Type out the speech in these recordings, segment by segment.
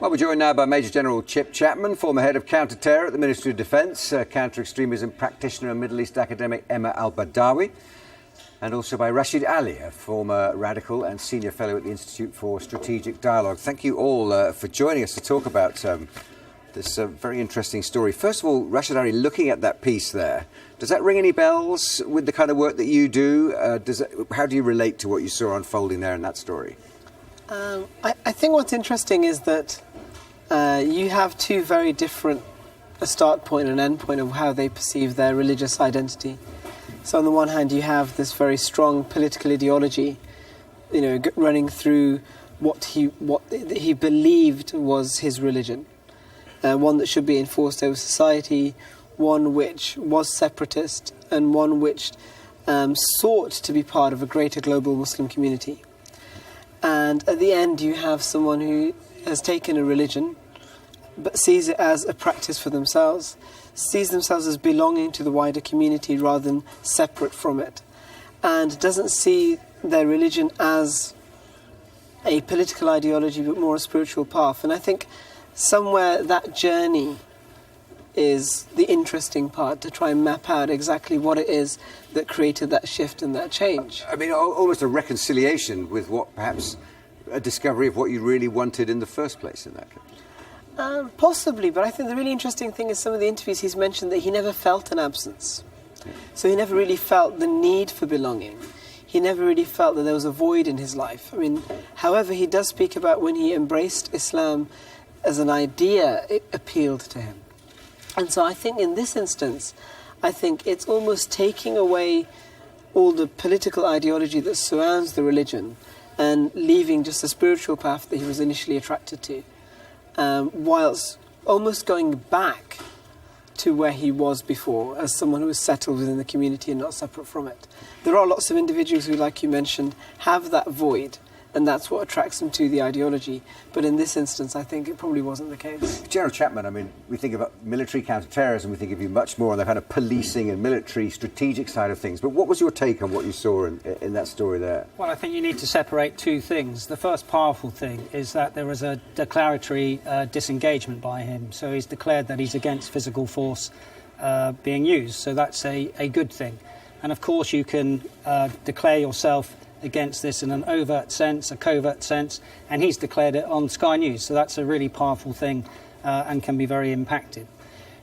Well, we're joined now by Major General Chip Chapman, former head of counter-terror at the Ministry of Defence, counter-extremism practitioner and Middle East academic Emma El-Badawy, and also by Rashad Ali, a former radical and senior fellow at the Institute for Strategic Dialogue. Thank you all for joining us to talk about this very interesting story. First of all, Rashad Ali, looking at that piece there, does that ring any bells with the kind of work that you do? How do you relate to what you saw unfolding there in that story? I think what's interesting is that you have two very different, a start point and an end point of how they perceive their religious identity. So on the one hand, you have this very strong political ideology, running through what he believed was his religion, one that should be enforced over society, one which was separatist, and one which sought to be part of a greater global Muslim community. And at the end, you have someone who has taken a religion, but sees it as a practice for themselves, sees themselves as belonging to the wider community rather than separate from it, and doesn't see their religion as a political ideology, but more a spiritual path. And I think somewhere that journey is the interesting part, to try and map out exactly what it is that created that shift and that change. I mean, almost a reconciliation with what perhaps a discovery of what you really wanted in the first place in that case. Possibly, but I think the really interesting thing is some of the interviews he's mentioned that he never felt an absence. So he never really felt the need for belonging. He never really felt that there was a void in his life. I mean, however, he does speak about when he embraced Islam as an idea, it appealed to him. And so I think in this instance, I think it's almost taking away all the political ideology that surrounds the religion and leaving just the spiritual path that he was initially attracted to, whilst almost going back to where he was before as someone who was settled within the community and not separate from it. There are lots of individuals who, like you mentioned, have that void, and that's what attracts them to the ideology. But in this instance, I think it probably wasn't the case. General Chapman, I mean, we think about military counter-terrorism, we think of you much more on the kind of policing and military strategic side of things. But what was your take on what you saw in that story there? Well, I think you need to separate two things. The first powerful thing is that there was a declaratory disengagement by him. So he's declared that he's against physical force being used. So that's a good thing. And of course, you can declare yourself against this in an overt sense, a covert sense, and he's declared it on Sky News. So that's a really powerful thing and can be very impacted.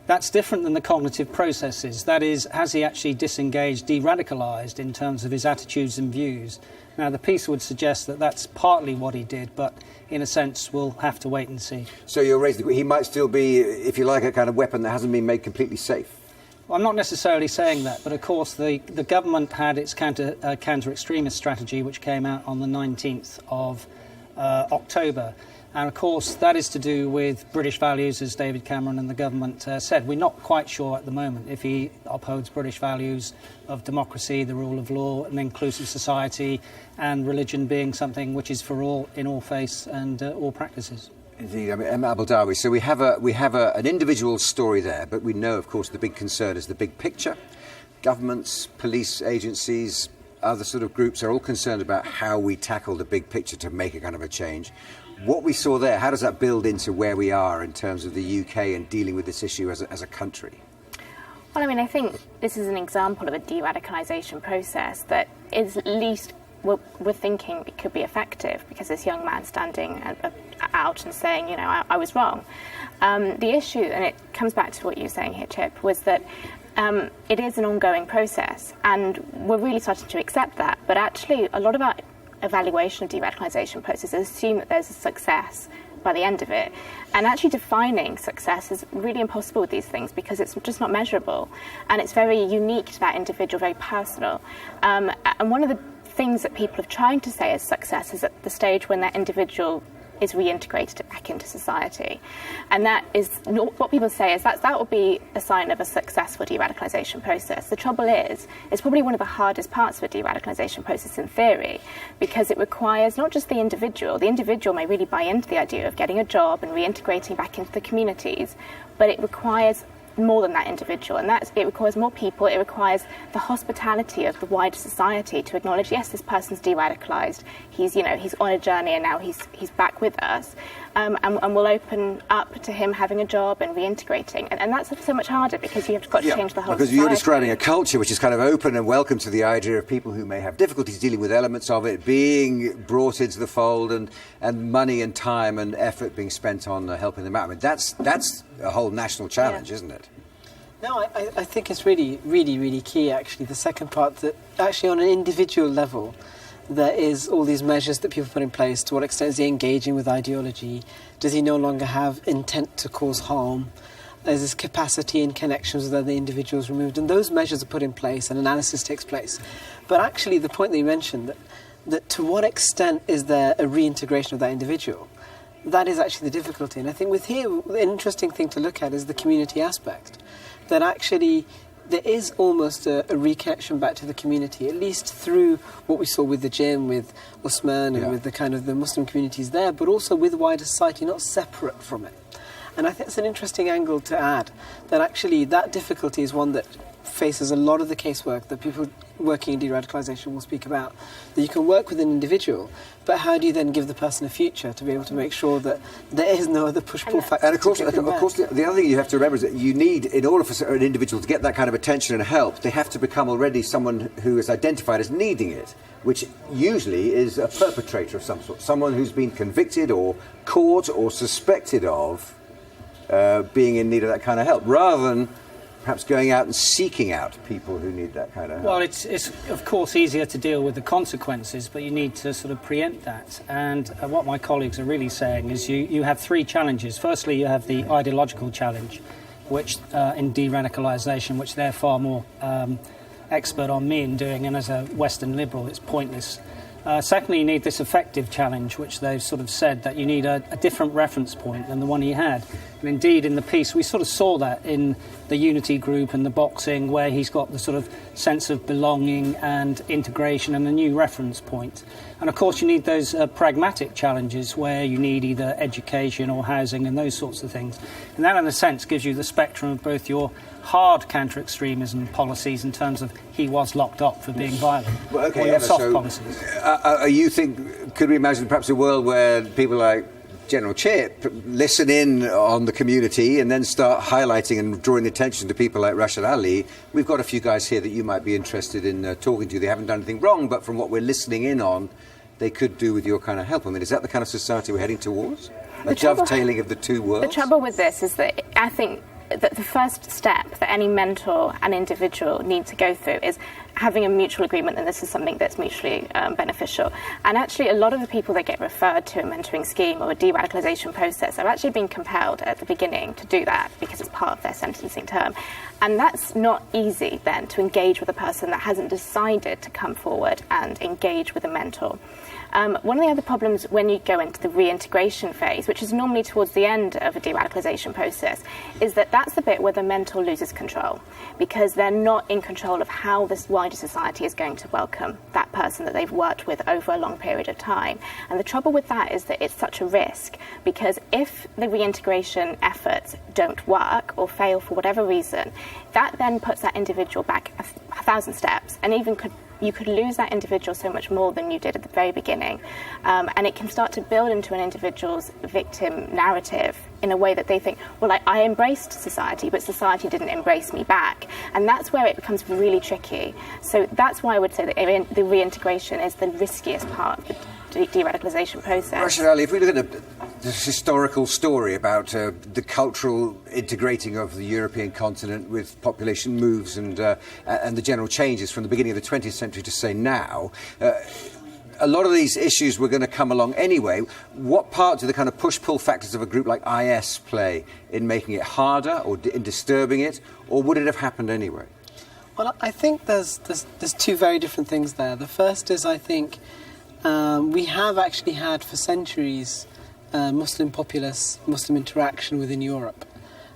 That's different than the cognitive processes. That is, has he actually disengaged, de-radicalised in terms of his attitudes and views? Now, the piece would suggest that that's partly what he did, but in a sense, we'll have to wait and see. So you're raising, he might still be, if you like, a kind of weapon that hasn't been made completely safe. Well, I'm not necessarily saying that, but of course the government had its counter-extremist strategy, which came out on the 19th of October. And of course that is to do with British values, as David Cameron and the government said. We're not quite sure at the moment if he upholds British values of democracy, the rule of law, an inclusive society, and religion being something which is for all, in all faiths and all practices. Indeed, I mean, Emma El-Badawy. So we have an individual story there, but we know, of course, the big concern is the big picture. Governments, police agencies, other sort of groups are all concerned about how we tackle the big picture to make a kind of a change. What we saw there, how does that build into where we are in terms of the UK and dealing with this issue as a country? Well, I mean, I think this is an example of a de-radicalisation process that is at least we're thinking it could be effective, because this young man standing out and saying, I was wrong. The issue, and it comes back to what you were saying here, Chip, was that it is an ongoing process, and we're really starting to accept that. But actually, a lot of our evaluation of de-radicalisation processes assume that there's a success by the end of it. And actually defining success is really impossible with these things, because it's just not measurable, and it's very unique to that individual, very personal. And one of the things that people are trying to say as success is at the stage when that individual is reintegrated back into society. And that is what people say is that will be a sign of a successful de-radicalisation process. The trouble is, it's probably one of the hardest parts of a de-radicalisation process in theory, because it requires not just the individual may really buy into the idea of getting a job and reintegrating back into the communities, but it requires more than that individual, and it requires more people. It requires the hospitality of the wider society to acknowledge, yes, this person's de-radicalised. He's on a journey, and now he's back with us. and will open up to him having a job and reintegrating. And that's so much harder because you've got to change the whole because society. you're describing a culture which is kind of open and welcome to the idea of people who may have difficulties dealing with elements of it being brought into the fold, and money and time and effort being spent on helping them out. I mean, that's a whole national challenge, isn't it? No, I think it's really, really, really key, actually, the second part, that actually on an individual level, there is all these measures that people put in place. To what extent is he engaging with ideology? Does he no longer have intent to cause harm? Is his capacity and connections with other individuals removed? And those measures are put in place and analysis takes place. But actually, the point that you mentioned, that to what extent is there a reintegration of that individual? That is actually the difficulty. And I think with here, an interesting thing to look at is the community aspect. That actually there is almost a reconnection back to the community, at least through what we saw with the gym, with Usman and with the kind of the Muslim communities there, but also with wider society, not separate from it. And I think it's an interesting angle to add, that actually that difficulty is one that faces a lot of the casework that people working in de-radicalisation will speak about, that you can work with an individual, but how do you then give the person a future to be able to make sure that there is no other push-pull factor? And of course, the other thing you have to remember is that you need, in order for an individual to get that kind of attention and help, they have to become already someone who is identified as needing it, which usually is a perpetrator of some sort, someone who's been convicted or caught or suspected of being in need of that kind of help, rather than perhaps going out and seeking out people who need that kind of help. Well, it's of course easier to deal with the consequences, but you need to sort of preempt that. And what my colleagues are really saying is you have three challenges. Firstly, you have the ideological challenge, which in de-radicalisation, which they're far more expert on me in doing, and as a Western liberal, it's pointless. Secondly, you need this effective challenge, which they've sort of said that you need a different reference point than the one he had. And indeed, in the piece, we sort of saw that in the Unity group and the boxing, where he's got the sort of sense of belonging and integration and a new reference point. And of course, you need those pragmatic challenges where you need either education or housing and those sorts of things. And that, in a sense, gives you the spectrum of both your hard counter-extremism policies in terms of he was locked up for being violent, well, okay, or your Emma, soft so, policies. You think, could we imagine perhaps a world where people like General Chip listen in on the community and then start highlighting and drawing attention to people like Rashad Ali? We've got a few guys here that you might be interested in talking to. They haven't done anything wrong, but from what we're listening in on, they could do with your kind of help. I mean, is that the kind of society we're heading towards? A dovetailing of the two worlds? The trouble with this is that I think that the first step that any mentor and individual need to go through is having a mutual agreement that this is something that's mutually beneficial. And actually, a lot of the people that get referred to a mentoring scheme or a de-radicalisation process have actually been compelled at the beginning to do that because it's part of their sentencing term. And that's not easy then to engage with a person that hasn't decided to come forward and engage with a mentor. One of the other problems when you go into the reintegration phase, which is normally towards the end of a de-radicalisation process, is that that's the bit where the mentor loses control, because they're not in control of how this wider society is going to welcome that person that they've worked with over a long period of time. And the trouble with that is that it's such a risk, because if the reintegration efforts don't work or fail for whatever reason, that then puts that individual back 1,000 steps, and even you could lose that individual so much more than you did at the very beginning. And it can start to build into an individual's victim narrative in a way that they think, well, I embraced society, but society didn't embrace me back. And that's where it becomes really tricky. So that's why I would say that the reintegration is the riskiest part of the de-radicalisation process. Rashad Ali, if we look at this historical story about the cultural integrating of the European continent with population moves and the general changes from the beginning of the 20th century to say now, a lot of these issues were going to come along anyway. What part do the kind of push-pull factors of a group like IS play in making it harder or in disturbing it, or would it have happened anyway? Well, I think there's two very different things there. The first is, I think, we have actually had for centuries Muslim populace, Muslim interaction within Europe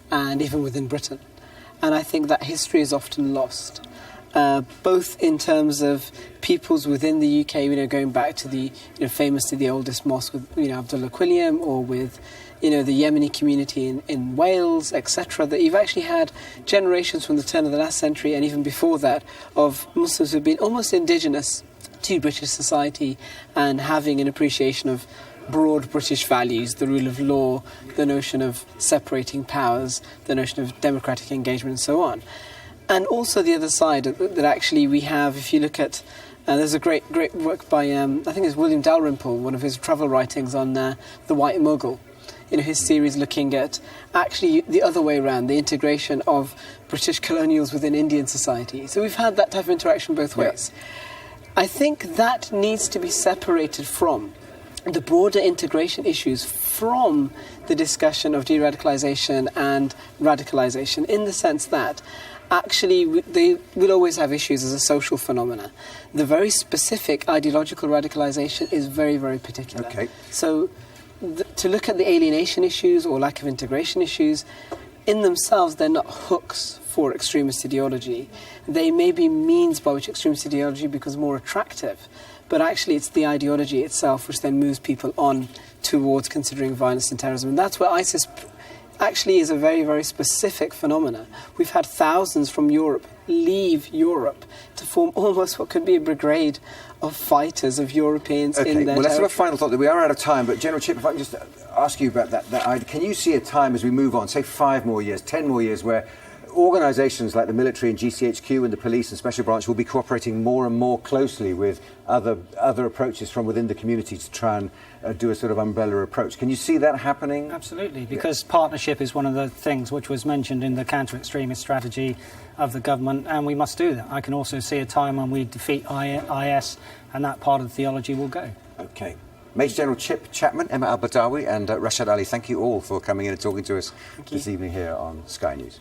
and even within Britain. And I think that history is often lost, both in terms of peoples within the UK, going back to the, famously the oldest mosque with, Abdullah Quilliam, or with, the Yemeni community in Wales, etc., that you've actually had generations from the turn of the last century and even before that of Muslims who've been almost indigenous to British society and having an appreciation of broad British values, the rule of law, the notion of separating powers, the notion of democratic engagement, and so on. And also the other side that actually we have, if you look at, there's a great work by, I think it's William Dalrymple, one of his travel writings on the White Mughal. His series looking at actually the other way around, the integration of British colonials within Indian society. So we've had that type of interaction both ways. I think that needs to be separated from the broader integration issues from the discussion of de-radicalisation and radicalisation, in the sense that actually they will always have issues as a social phenomena. The very specific ideological radicalisation is very, very particular. Okay. So to look at the alienation issues or lack of integration issues, in themselves they're not hooks for extremist ideology. They may be means by which extremist ideology becomes more attractive, but actually it's the ideology itself which then moves people on towards considering violence and terrorism. And that's where ISIS actually is a very, very specific phenomena. We've had thousands from Europe leave Europe to form almost what could be a brigade of fighters, of Europeans in their let's have a territory. final thought. That we are out of time, but General Chip, if I can just ask you about that, can you see a time as we move on, say 5 more years, 10 more years, where organisations like the military and GCHQ and the police and special branch will be cooperating more and more closely with other approaches from within the community to try and do a sort of umbrella approach? Can you see that happening? Absolutely, because partnership is one of the things which was mentioned in the counter-extremist strategy of the government, and we must do that. I can also see a time when we defeat IS, and that part of the theology will go. OK. Major General Chip Chapman, Emma El-Badawy and Rashad Ali, thank you all for coming in and talking to us this evening here on Sky News.